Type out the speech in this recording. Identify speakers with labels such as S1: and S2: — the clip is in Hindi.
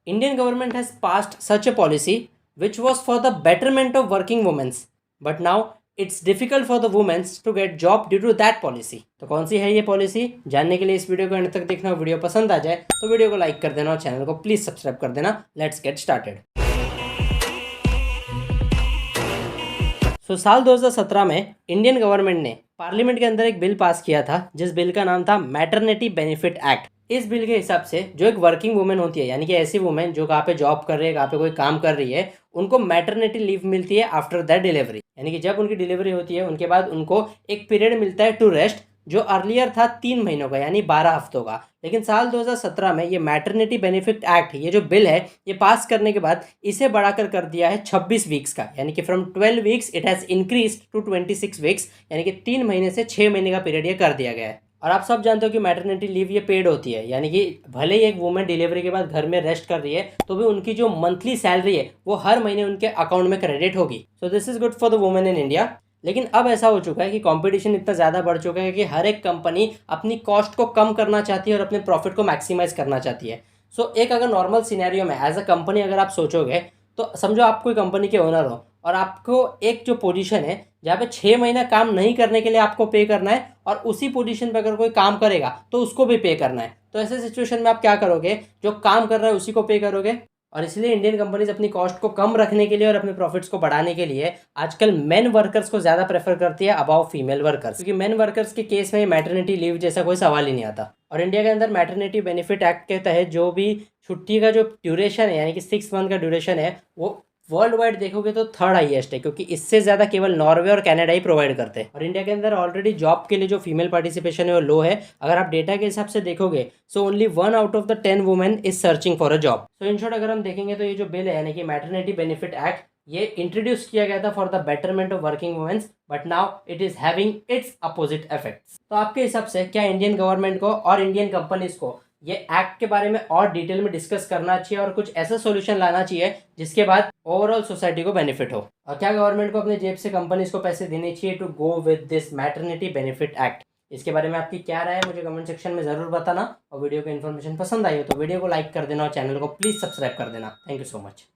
S1: Indian government has passed such a policy which was for the betterment of working women, but now it's difficult for the women to get job due to that policy. तो कौन सी है ये पॉलिसी, जानने के लिए इस वीडियो को अंत तक देखना। वीडियो पसंद आ जाए तो वीडियो को लाइक कर देना और चैनल को प्लीज सब्सक्राइब कर देना। Let's get started. साल 2017 में इंडियन गवर्नमेंट ने पार्लियामेंट के अंदर एक बिल पास किया था जिस बिल का नाम था मैटरनिटी बेनिफिट एक्ट। इस बिल के हिसाब से जो एक वर्किंग वुमेन होती है, यानी कि ऐसी वुमेन जो कहाँ पे जॉब कर रही है, कहाँ पे कोई काम कर रही है, उनको मैटरनिटी लीव मिलती है आफ्टर दैट डिलीवरी। यानी कि जब उनकी डिलीवरी होती है उनके बाद उनको एक पीरियड मिलता है टू रेस्ट, जो अर्लियर था 3 महीनों का यानी 12 हफ्तों का। लेकिन साल 2017 में ये मैटरनिटी बेनिफिट एक्ट, ये जो बिल है, ये पास करने के बाद इसे बढ़ाकर कर दिया है 26 वीक्स का, यानी कि from 12 weeks it has increase to 26 weeks, यानी कि 3 महीने से 6 महीने का पीरियड ये कर दिया गया है। और आप सब जानते हो कि मैटरनिटी लीव ये पेड होती है, यानी कि भले ही एक वुमेन डिलीवरी के बाद घर में रेस्ट कर रही है तो भी उनकी जो मंथली सैलरी है वो हर महीने उनके अकाउंट में क्रेडिट होगी। So this is good for the women in India. लेकिन अब ऐसा हो चुका है कि कंपटीशन इतना ज़्यादा बढ़ चुका है कि हर एक कंपनी अपनी कॉस्ट को कम करना चाहती है और अपने प्रॉफिट को मैक्सिमाइज करना चाहती है। सो एक अगर नॉर्मल सिनेरियो में एज अ कंपनी अगर आप सोचोगे तो समझो आप कोई कंपनी के ओनर हो और आपको एक जो पोजीशन है जहाँ पे 6 महीना काम नहीं करने के लिए आपको पे करना है और उसी पोजीशन पे अगर कोई काम करेगा तो उसको भी पे करना है, तो ऐसे सिचुएशन में आप क्या करोगे? जो काम कर रहा है उसी को पे करोगे। और इसलिए इंडियन कंपनीज अपनी कॉस्ट को कम रखने के लिए और अपने प्रॉफिट्स को बढ़ाने के लिए आजकल मेन वर्कर्स को ज़्यादा प्रेफर करती है अबाउ फीमेल वर्कर्स, क्योंकि मेन वर्कर्स के केस में मैटरनिटी लीव जैसा कोई सवाल ही नहीं आता। और इंडिया के अंदर मैटरनिटी बेनिफिट एक्ट के तहत जो भी छुट्टी का जो ड्यूरेशन है, यानी कि 6 मंथ का ड्यूरेशन है, वो वर्ल्ड वाइड देखोगे तो थर्ड हाईएस्ट है, क्योंकि इससे ज़्यादा केवल नॉर्वे और कनाडा ही प्रोवाइड करते हैं। और इंडिया के अंदर ऑलरेडी जॉब के लिए जो फीमेल पार्टिसिपेशन है वो लो है। अगर आप डेटा के हिसाब से देखोगे so only 1 out of the 10 women is searching for a job. So in short अगर हम देखेंगे तो ये जो बिल है यानी कि मैटरनिटी बेनिफिट एक्ट, ये इंट्रोड्यूस किया गया था for the betterment of working womens, but now it is having its opposite effects. तो आपके हिसाब से क्या इंडियन गवर्नमेंट को और इंडियन कंपनीज को ये एक्ट के बारे में और डिटेल में डिस्कस करना चाहिए और कुछ ऐसा सॉल्यूशन लाना चाहिए जिसके बाद ओवरऑल सोसाइटी को बेनिफिट हो? और क्या गवर्नमेंट को अपने जेब से कंपनीज को पैसे देने चाहिए to go with this maternity benefit act? इसके बारे में आपकी क्या राय है मुझे कमेंट सेक्शन में ज़रूर बताना। और वीडियो को इन्फॉर्मेशन पसंद आई हो तो वीडियो को लाइक कर देना और चैनल को प्लीज़ सब्सक्राइब कर देना। Thank you so much.